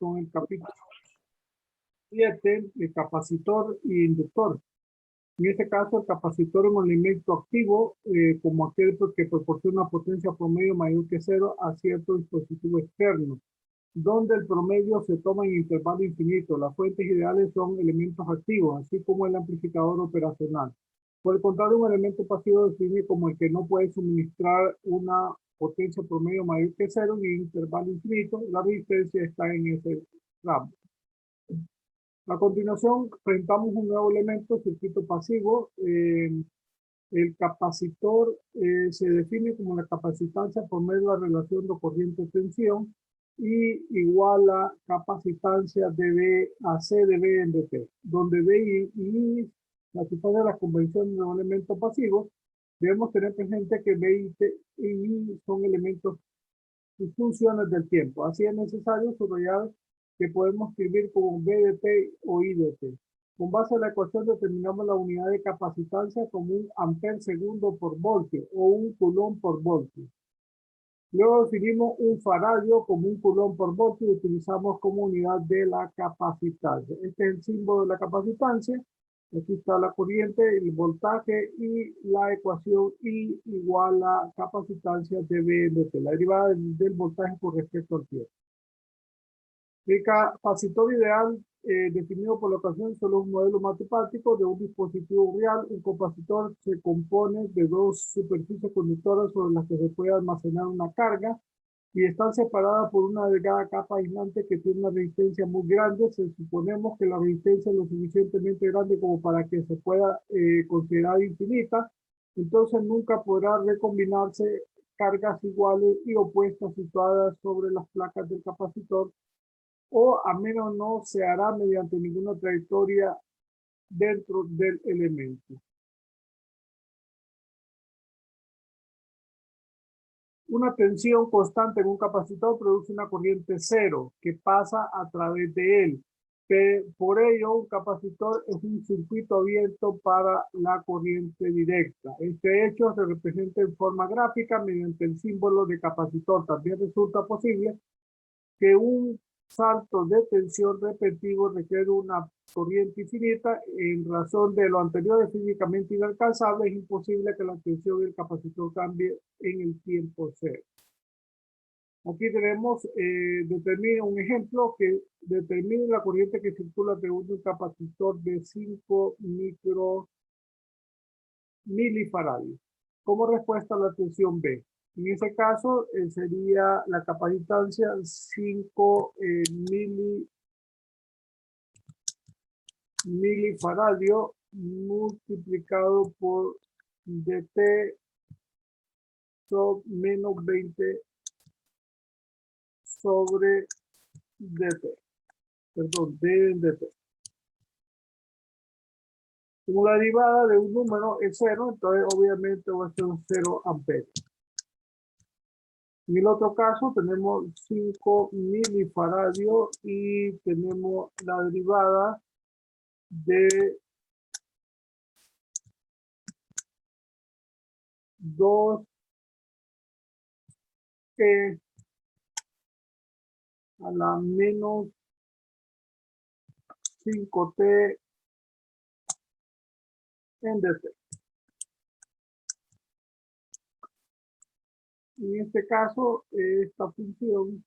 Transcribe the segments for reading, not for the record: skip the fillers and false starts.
con el capítulo 7, el capacitor y inductor. En este caso, el capacitor es un elemento activo, como aquel que proporciona potencia promedio mayor que cero a cierto dispositivo externo, donde el promedio se toma en intervalo infinito. Las fuentes ideales son elementos activos, así como el amplificador operacional. Por el contrario, un elemento pasivo define como el que no puede suministrar una potencia promedio mayor que cero en intervalo infinito. La resistencia está en ese ramo. A continuación, presentamos un nuevo elemento, circuito pasivo. El capacitor se define como la capacitancia por medio de la relación de corriente-tensión y igual a capacitancia de B a C de B en dt, donde B y satisface la convención de un elemento pasivo. Debemos tener presente que B y I son elementos y funciones del tiempo. Así es necesario subrayar que podemos escribir como B de T o I de T. Con base en la ecuación determinamos la unidad de capacitancia como un amper segundo por voltio o un coulomb por voltio. Luego definimos un faradio como un coulomb por voltio y utilizamos como unidad de la capacitancia. Este es el símbolo de la capacitancia. Aquí está la corriente, el voltaje y la ecuación I igual a capacitancia de B de T, la derivada del voltaje con respecto al tiempo. El capacitor ideal definido por la ocasión solo es un modelo matemático de un dispositivo real. Un capacitor se compone de dos superficies conductoras sobre las que se puede almacenar una carga y están separadas por una delgada capa aislante que tiene una resistencia muy grande. Suponemos que la resistencia es lo suficientemente grande como para que se pueda considerar infinita. Entonces nunca podrá recombinarse cargas iguales y opuestas situadas sobre las placas del capacitor, o a menos no se hará mediante ninguna trayectoria dentro del elemento. Una tensión constante en un capacitor produce una corriente cero que pasa a través de él. Por ello, un capacitor es un circuito abierto para la corriente directa. Este hecho se representa en forma gráfica mediante el símbolo de capacitor. También resulta posible que un salto de tensión repetitivo requiere una corriente infinita. En razón de lo anterior es físicamente inalcanzable. Es imposible que la tensión del capacitor cambie en el tiempo cero. Aquí tenemos, determina un ejemplo que determina la corriente que circula de un capacitor de 5 milifarados. Como respuesta a la tensión B. En ese caso sería la capacitancia 5 milifaradio multiplicado por dt sobre menos 20 sobre dt. Perdón, d en dt. Como la derivada de un número es cero, entonces obviamente va a ser un 0 amperios. En el otro caso tenemos 5 milifaradio y tenemos la derivada de 2 e a la menos 5t en dt. En este caso, esta función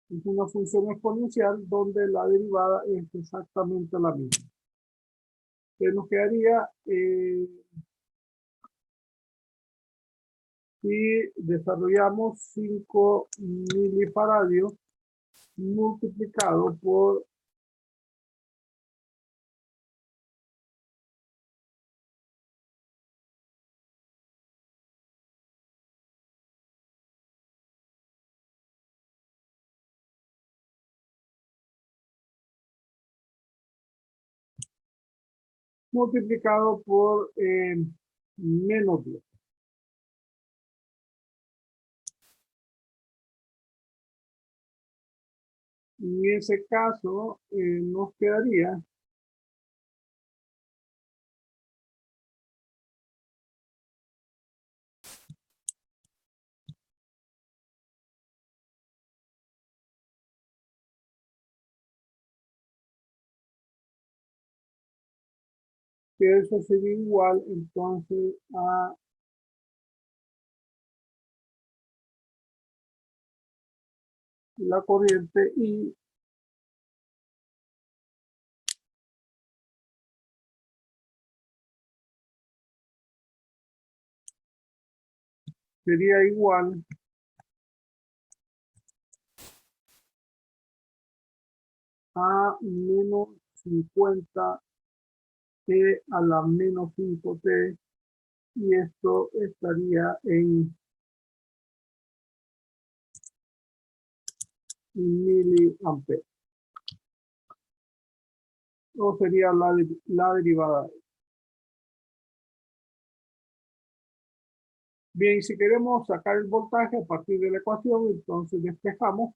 es una función exponencial donde la derivada es exactamente la misma. Entonces nos quedaría si desarrollamos 5 milifaradios multiplicado por menos 10. En ese caso nos quedaría que eso sería igual entonces a la corriente I sería igual a menos 50 T a la menos 5T, y esto estaría en miliamperes. O sería la derivada. Bien, si queremos sacar el voltaje a partir de la ecuación, entonces despejamos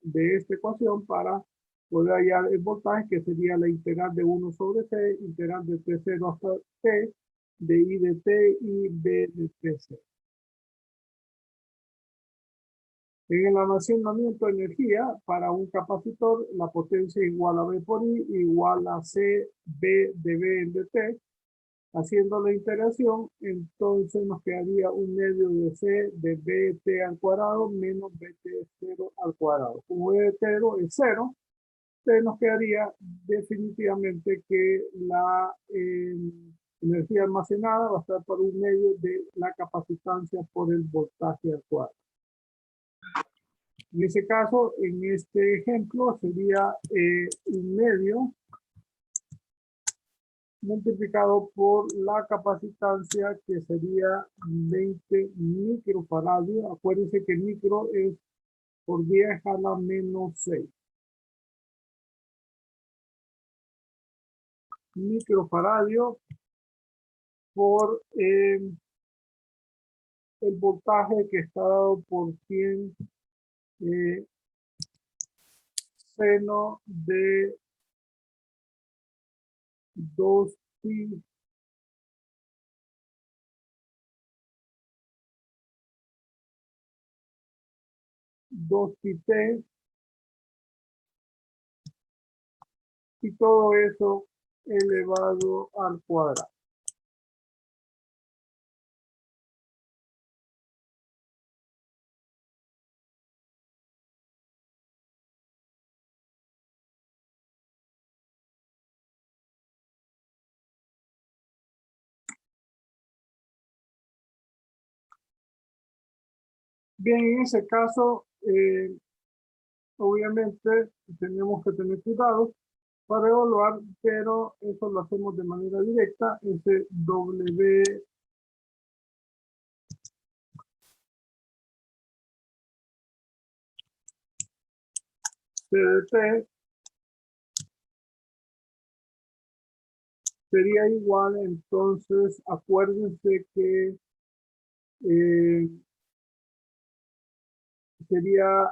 de esta ecuación para poder hallar el voltaje, que sería la integral de 1 sobre t, integral de T0 hasta t, de I de t y B de T0. En el almacenamiento de energía para un capacitor, la potencia igual a B por I igual a C B de B en dt. Haciendo la integración, entonces nos quedaría un medio de C de BT al cuadrado menos BT0 al cuadrado. Como BT0 es 0, entonces nos quedaría definitivamente que la energía almacenada va a estar por un medio de la capacitancia por el voltaje al cuadrado. En ese caso, en este ejemplo, sería un medio multiplicado por la capacitancia, que sería 20 microfaradio. Acuérdense que micro es por 10 a la menos 6. Microfaradio por el voltaje, que está dado por 100 seno de 2 pi t, y todo eso elevado al cuadrado. Bien, en ese caso, obviamente tenemos que tener cuidado para evaluar, pero eso lo hacemos de manera directa. Ese W CDT sería igual, entonces acuérdense que sería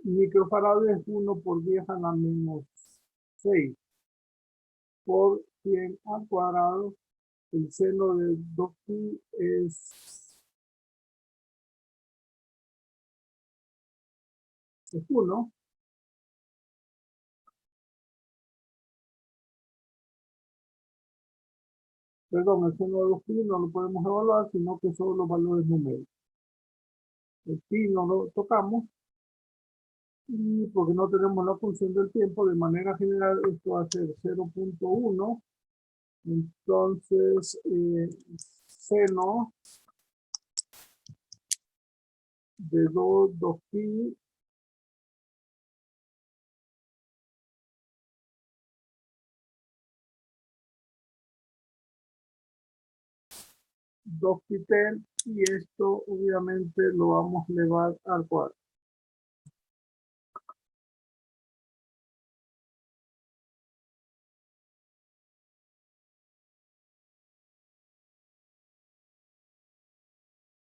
microfarad es 1 por 10 a la menos 6 por 100 al cuadrado. El seno de 2pi es 1. Perdón, el seno de 2pi no lo podemos evaluar, sino que son los valores numéricos. El pi no lo tocamos, y porque no tenemos la función del tiempo, de manera general esto va a ser 0.1. Entonces, seno de 2pi t, y esto obviamente lo vamos a elevar al cuadrado.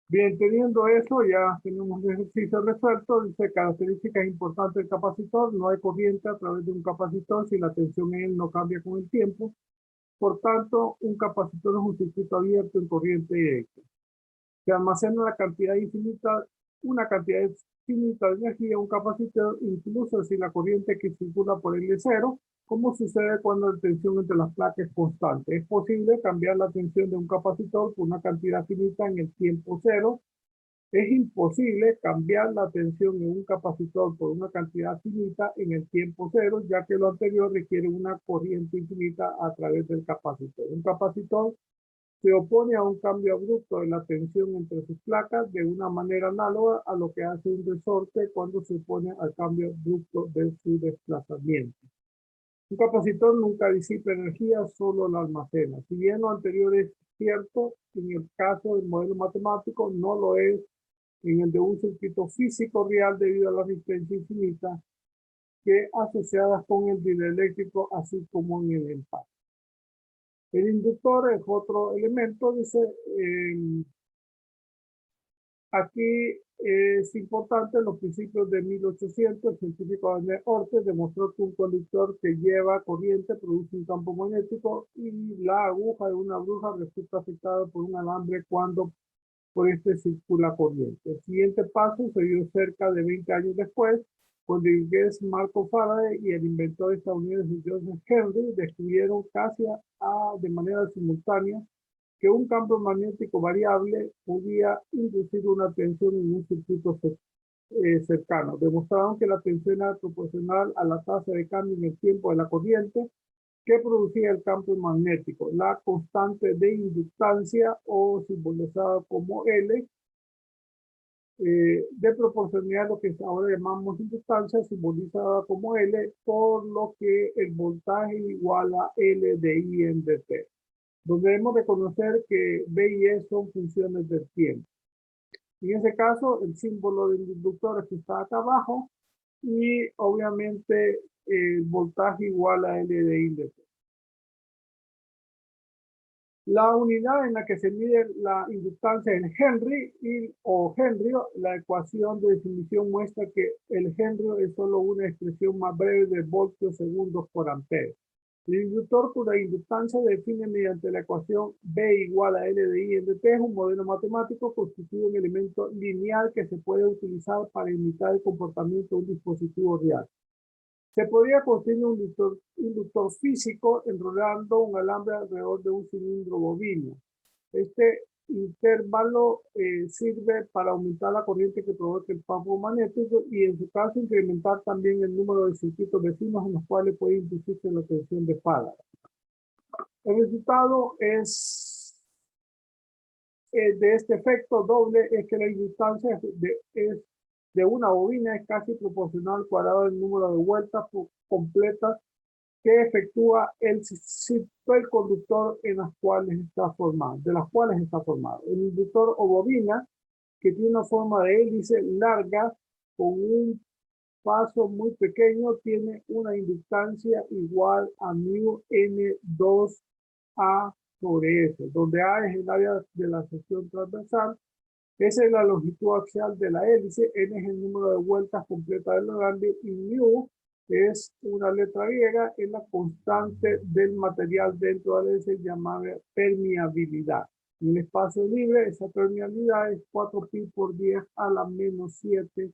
Bien, teniendo eso, ya tenemos el ejercicio resuelto. Dice: características importantes del capacitor: no hay corriente a través de un capacitor si la tensión en él no cambia con el tiempo. Por tanto, un capacitor es un circuito abierto en corriente directa. Se almacena una cantidad infinita de energía. Un capacitor, incluso si la corriente que circula por él es cero, ¿Cómo sucede cuando la tensión entre las placas es constante? Es posible cambiar la tensión de un capacitor por una cantidad finita en el tiempo cero. Es imposible cambiar la tensión en un capacitor por una cantidad finita en el tiempo cero, ya que lo anterior requiere una corriente infinita a través del capacitor. Un capacitor se opone a un cambio abrupto de la tensión entre sus placas de una manera análoga a lo que hace un resorte cuando se opone al cambio abrupto de su desplazamiento. Un capacitor nunca disipa energía, solo la almacena. Si bien lo anterior es cierto, en el caso del modelo matemático no lo es en el de un circuito físico real debido a la resistencia infinita que asociadas con el dieléctrico, así como en el empate. El inductor es otro elemento, dice, aquí es importante los principios de 1800, el científico Daniel Orte demostró que un conductor que lleva corriente produce un campo magnético y la aguja de una bruja resulta afectada por un alambre cuando por este circula corriente. El siguiente paso se dio cerca de 20 años después, cuando el inglés Marco Faraday y el inventor estadounidense Joseph Henry descubrieron casi de manera simultánea que un campo magnético variable podía inducir una tensión en un circuito cercano. Demostraron que la tensión era proporcional a la tasa de cambio en el tiempo de la corriente que producía el campo magnético. La constante de inductancia, o simbolizada como L, de proporcionalidad, lo que ahora llamamos inductancia, simbolizada como L, por lo que el voltaje igual a L de I en dt. Donde debemos reconocer que B y E son funciones del tiempo. En ese caso, el símbolo del inductor está acá abajo y obviamente el voltaje igual a L de I de T. La unidad en la que se mide la inductancia en Henry o Henry, la ecuación de definición muestra que el Henry es solo una expresión más breve de voltios segundos por ampere. El inductor cuya inductancia define mediante la ecuación B igual a L de I en dt es un modelo matemático constituye un elemento lineal que se puede utilizar para imitar el comportamiento de un dispositivo real. Se podría construir un inductor físico enrollando un alambre alrededor de un cilindro bobino. Este intervalo sirve para aumentar la corriente que provoca el campo magnético y en su caso incrementar también el número de circuitos vecinos en los cuales puede inducirse la tensión de Faraday. El resultado de este efecto doble es que la inductancia de una bobina es casi proporcional al cuadrado del número de vueltas completas que efectúa el conductor en las cuales está formado, de las cuales está formado. El inductor o bobina, que tiene una forma de hélice larga con un paso muy pequeño, tiene una inductancia igual a mu n2a sobre S, donde A es el área de la sección transversal, S es la longitud axial de la hélice, N es el número de vueltas completas del alambre y mu es una letra griega, es la constante del material dentro de la hélice llamada permeabilidad. En el espacio libre, esa permeabilidad es 4pi por 10 a la menos 7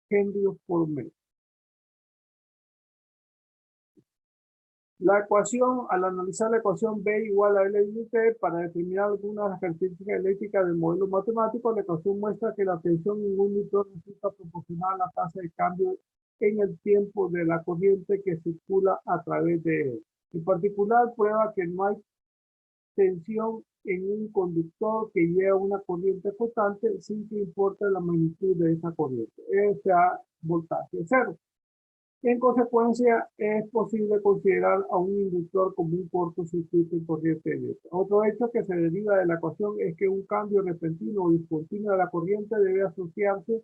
henrios por metro. La ecuación, al analizar la ecuación B igual a L de T para determinar algunas de las características eléctricas del modelo matemático, la ecuación muestra que la tensión en un inductor resulta proporcional a la tasa de cambio en el tiempo de la corriente que circula a través de él. En particular, prueba que no hay tensión en un conductor que lleva una corriente constante sin que importe la magnitud de esa corriente, o sea, voltaje cero. En consecuencia, es posible considerar a un inductor como un cortocircuito en corriente eléctrica. Otro hecho que se deriva de la ecuación es que un cambio repentino o discontinuo de la corriente debe asociarse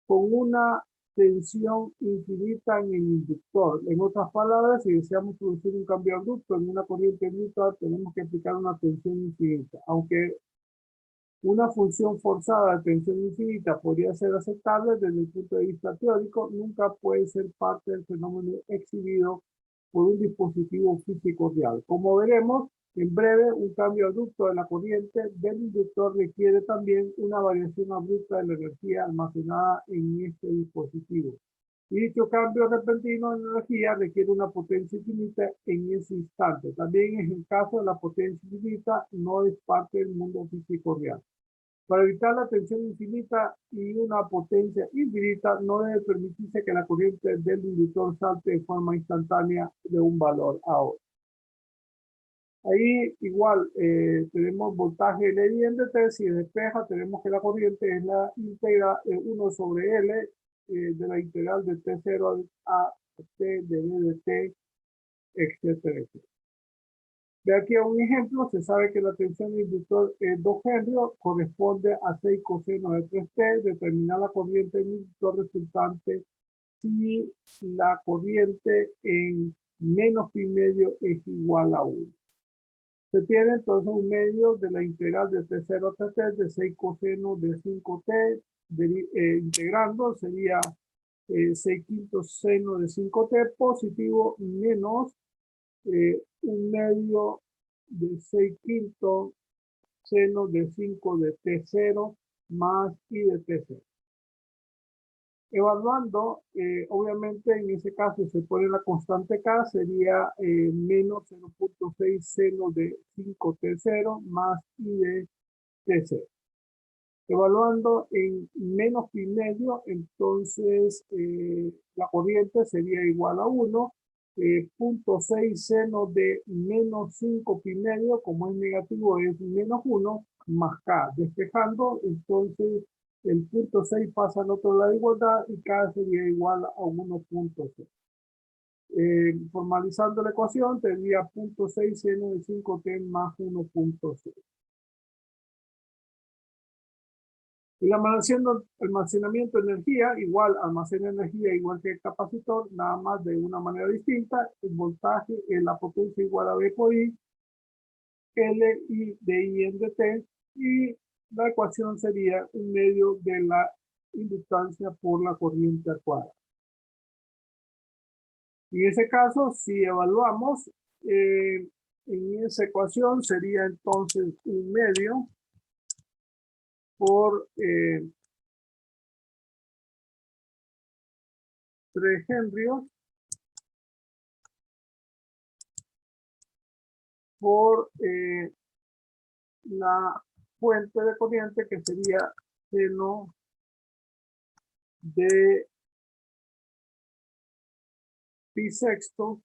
con una tensión infinita en el inductor. En otras palabras, si deseamos producir un cambio abrupto en una corriente neutral, tenemos que aplicar una tensión infinita. Aunque una función forzada de tensión infinita podría ser aceptable desde el punto de vista teórico, nunca puede ser parte del fenómeno exhibido por un dispositivo físico real. Como veremos, en breve, un cambio abrupto de la corriente del inductor requiere también una variación abrupta de la energía almacenada en este dispositivo. Y dicho cambio repentino de energía requiere una potencia infinita en ese instante. También es el caso de la potencia infinita, no es parte del mundo físico real. Para evitar la tensión infinita y una potencia infinita, no debe permitirse que la corriente del inductor salte de forma instantánea de un valor a otro. Ahí igual tenemos voltaje L y en dt. Si despeja, tenemos que la corriente es la íntegra 1 sobre L de la integral de T0 a T de B de T, etcétera, etcétera. De aquí a un ejemplo, se sabe que la tensión del inductor es 2 Henry, corresponde a 6 coseno de 3T. Determinar la corriente del inductor resultante si la corriente en menos pi medio es igual a 1. Se tiene entonces un medio de la integral de T0 a T de 6 coseno de 5T, integrando sería 6 quintos seno de 5T positivo menos un medio de 6 quintos seno de 5 de T0 más I de T0. Evaluando, obviamente en ese caso se pone la constante K, sería menos 0.6 seno de 5T0 más I de T0. Evaluando en menos pi medio, entonces la corriente sería igual a 1, 0.6 seno de menos 5 pi medio, como es negativo es menos 1, más K. Despejando, entonces el 0.6 pasa al otro lado de igualdad y K sería igual a 1.6. Formalizando la ecuación, tendría 0.6 seno de 5T más 1.6. El almacenamiento de energía, igual almacena energía igual que el capacitor, nada más de una manera distinta. El voltaje es la potencia igual a V por I, L I de I en dt, y la ecuación sería un medio de la inductancia por la corriente al cuadrado. En ese caso, si evaluamos, en esa ecuación sería entonces un medio por 3 henrios por la fuente de corriente, que sería seno de pi sexto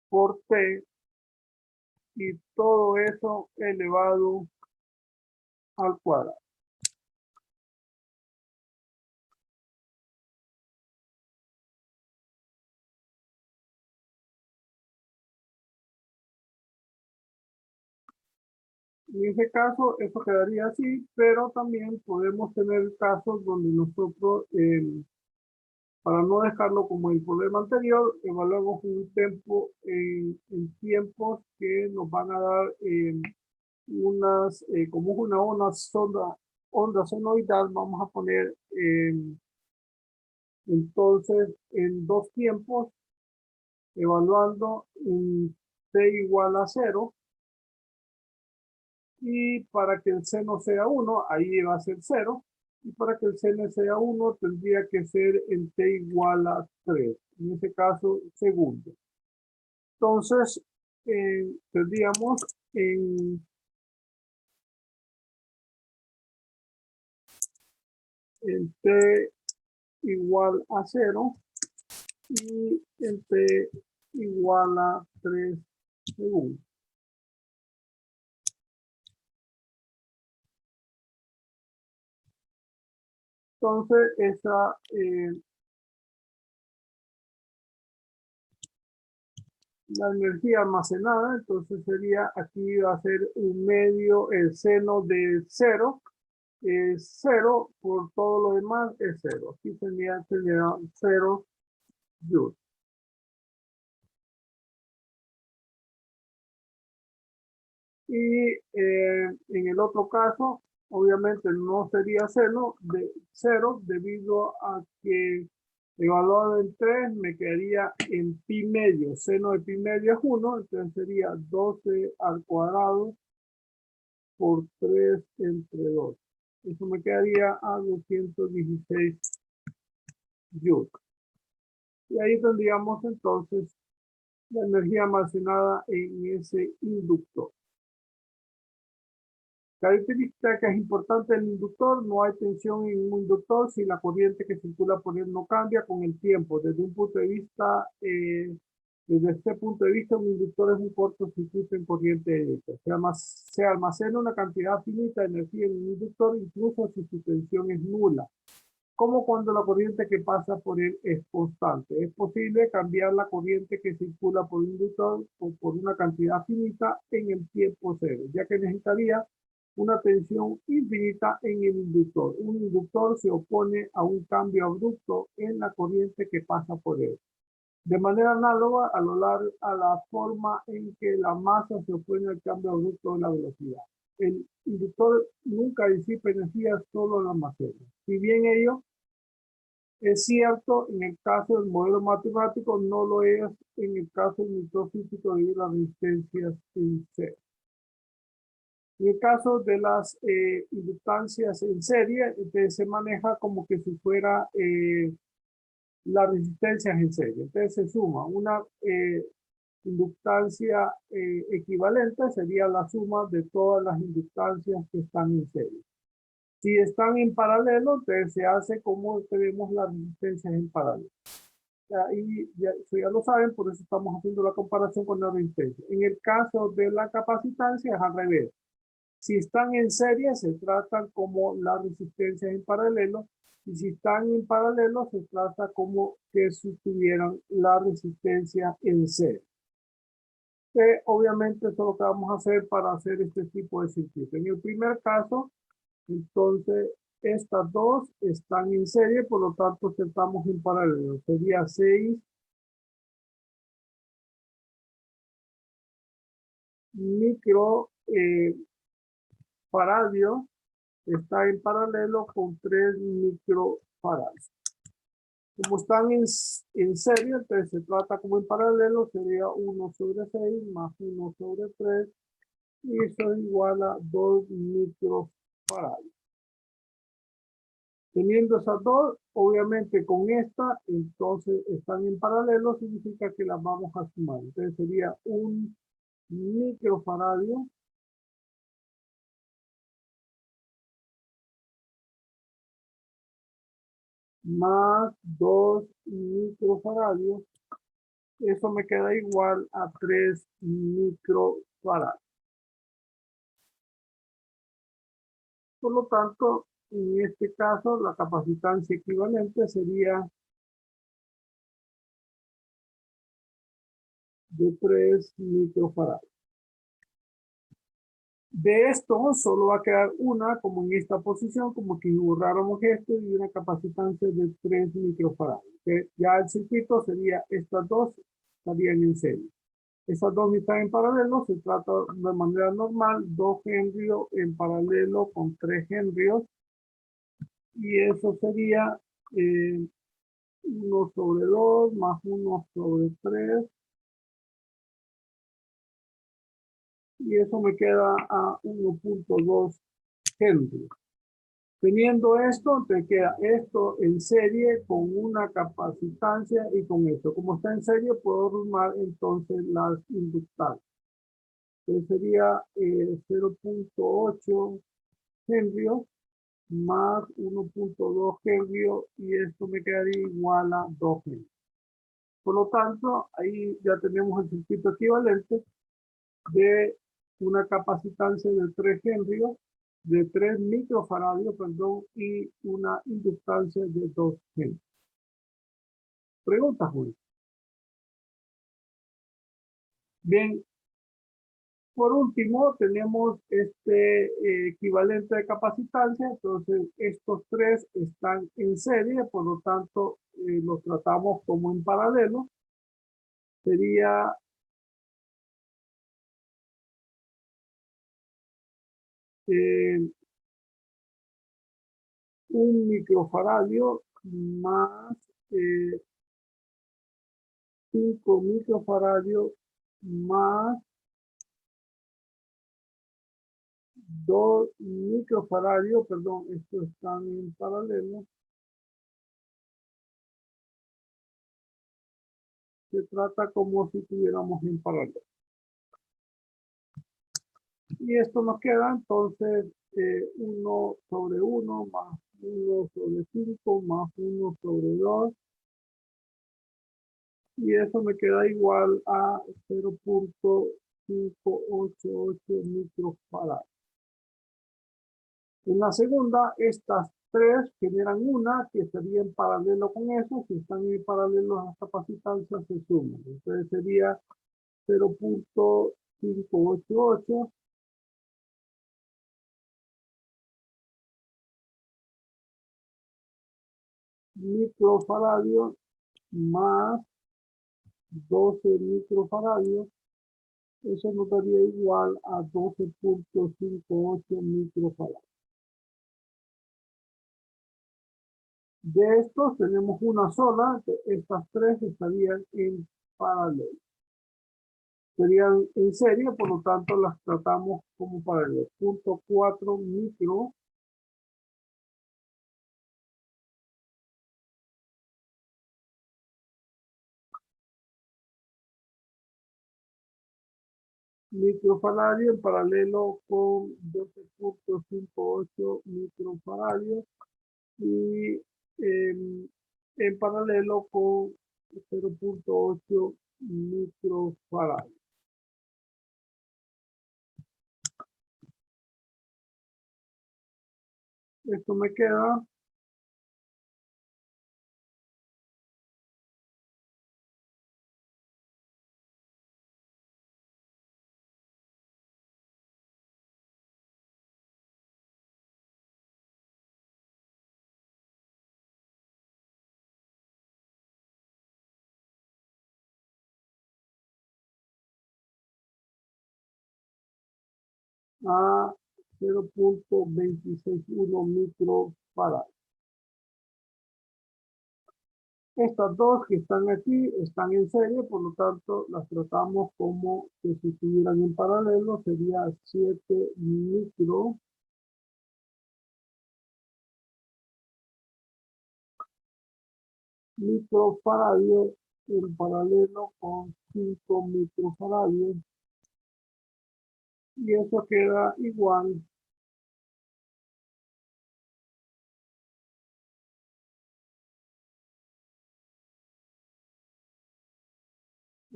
por t, y todo eso elevado al cuadrado. En ese caso, eso quedaría así, pero también podemos tener casos donde nosotros, para no dejarlo como el problema anterior, evaluamos un tiempo en tiempos que nos van a dar unas, como una onda senoidal, vamos a poner entonces en 2 tiempos, evaluando un t igual a 0, y para que el seno sea 1, ahí va a ser 0, y para que el seno sea 1 tendría que ser en t igual a 3, en este caso segundo. Entonces tendríamos en t igual a 0 y en t igual a 3 segundos. Entonces, la energía almacenada, entonces sería, aquí va a ser un medio, el seno de 0, es 0, por todo lo demás es 0. Aquí sería 0 joules. Y en el otro caso, obviamente no sería seno de 0, debido a que evaluado en 3 me quedaría en pi medio. Seno de pi medio es 1, entonces sería 12 al cuadrado por 3 entre 2. Eso me quedaría a 216 joules. Y ahí tendríamos entonces la energía almacenada en ese inductor. Característica que es importante del inductor: no hay tensión en un inductor si la corriente que circula por él no cambia con el tiempo. Desde un punto de vista, desde este punto de vista, un inductor es un cortocircuito en corriente eléctrica. Se almacena una cantidad finita de energía en un inductor, incluso si su tensión es nula, como cuando la corriente que pasa por él es constante. Es posible cambiar la corriente que circula por un inductor por una cantidad finita en el tiempo cero, ya que necesitaría una tensión infinita en el inductor. Un inductor se opone a un cambio abrupto en la corriente que pasa por él. De manera análoga a la forma en que la masa se opone al cambio abrupto de la velocidad. El inductor nunca disipa energía, solo la almacena. Si bien ello es cierto en el caso del modelo matemático, no lo es en el caso del inductor físico debido a las resistencias en serie. En el caso de las inductancias en serie, se maneja como que si fuera las resistencias en serie. Entonces se suma una inductancia equivalente, sería la suma de todas las inductancias que están en serie. Si están en paralelo, entonces se hace como tenemos las resistencias en paralelo. Y eso ya lo saben, por eso estamos haciendo la comparación con la resistencia. En el caso de la capacitancia es al revés. Si están en serie, se tratan como las resistencias en paralelo, y si están en paralelo, se trata como que si tuvieran la resistencia en serie. Obviamente, eso es lo que vamos a hacer para hacer este tipo de circuito. En el primer caso, entonces, estas dos están en serie, por lo tanto, estamos en paralelo. Sería 6 microfaradio está en paralelo con 3 microfarads. Como están en serie, entonces se trata como en paralelo, sería 1 sobre 6 más 1 sobre 3, y eso es igual a 2 microfarads. Teniendo esas dos, obviamente con esta, entonces están en paralelo, significa que las vamos a sumar. Entonces sería 1 microfaradio más 2 microfaradios. Eso me queda igual a 3 microfarads. Por lo tanto, en este caso, la capacitancia equivalente sería de 3 microfarads. De esto solo va a quedar una, como en esta posición, como que borráramos esto, y una capacitancia de 3 microfarads. Ya el circuito sería, estas dos estarían en serie. Estas dos están en paralelo, se trata de manera normal, 2 henrios en paralelo con 3 henrios, y eso sería 1 sobre 2 más 1 sobre 3, y eso me queda a 1.2 henrios. Teniendo esto, te queda esto en serie con una capacitancia y con esto. Como está en serie, puedo sumar entonces las inductancias. Entonces sería 0.8 henrios más 1.2 henrios, y esto me quedaría igual a 2 henrios. Por lo tanto, ahí ya tenemos el circuito equivalente de una capacitancia de 3 henrios, de 3 microfaradios, perdón, y una inductancia de 2 henrios. Pregunta, Julio. Bien, por último, tenemos este equivalente de capacitancia. Entonces, estos tres están en serie, por lo tanto, los tratamos como en paralelo. Sería un microfaradio más 5 microfaradios más 2 microfaradios, perdón, estos están en paralelo. Se trata como si tuviéramos en paralelo. Y esto nos queda entonces 1 sobre 1 más 1 sobre 5 más 1 sobre 2. Y eso me queda igual a 0.588 microfarads. En la segunda, estas tres generan una que estaría en paralelo con eso. Si están en paralelo, las capacitancias se suman. Entonces sería 0.588 microfaradios más 12 microfaradios. Eso nos daría igual a 12.58 microfarads. De estos tenemos una sola, estas tres estarían en paralelo. Serían en serie, por lo tanto las tratamos como paralelo. 0.4 micro microfaradio en paralelo con 12.58 microfaradios y en paralelo con 0.8 microfaradios. Esto me queda a 0.261 microfarads. Estas dos que están aquí están en serie, por lo tanto las tratamos como que si estuvieran en paralelo. Sería 7 microfaradios en paralelo con 5 microfaradios. Y eso queda igual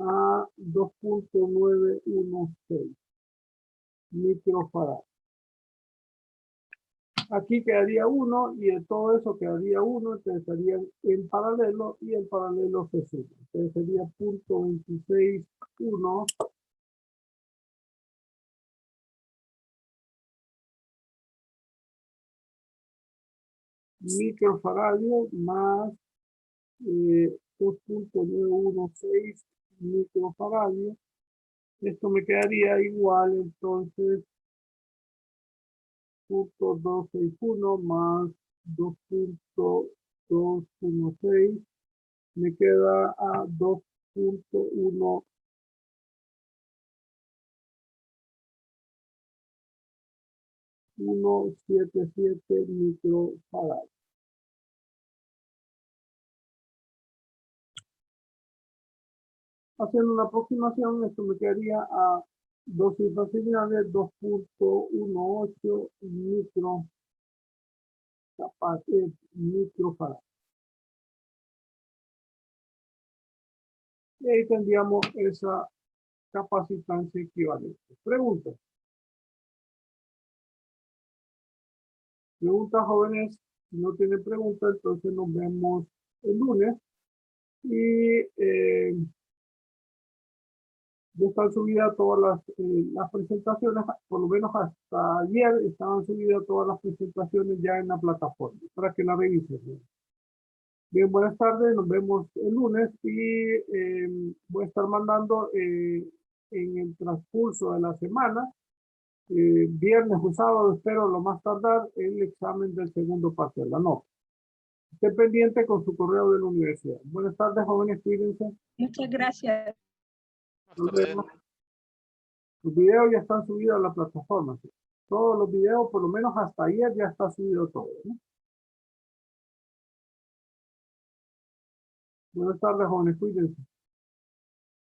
a 2.916 microfarads. Aquí quedaría uno y de todo eso quedaría uno, entonces estarían en paralelo y el paralelo se suma. Entonces sería 0.261 microfaradio más 2.916 microfaradio. Esto me quedaría igual entonces 0.261 más 2.216 me queda a 2.177 microfarads. Haciendo una aproximación, esto me quedaría a dosis finales 2.18 microfarads. Y ahí tendríamos esa capacitancia equivalente. Preguntas. Preguntas, jóvenes. Si no tienen preguntas, entonces nos vemos el lunes. Y ya están subidas todas las presentaciones, por lo menos hasta ayer estaban subidas todas las presentaciones ya en la plataforma, para que la revisen. Bien, buenas tardes, nos vemos el lunes y voy a estar mandando en el transcurso de la semana, viernes o sábado, espero lo más tardar, el examen del segundo parcial, la nota. Esté pendiente con su correo de la universidad. Buenas tardes, jóvenes, cuídense. Muchas gracias. Nos vemos. Los videos ya están subidos a la plataforma. Todos los videos, por lo menos hasta ayer, ya está subido todo, ¿no? Buenas tardes, jóvenes, cuídense.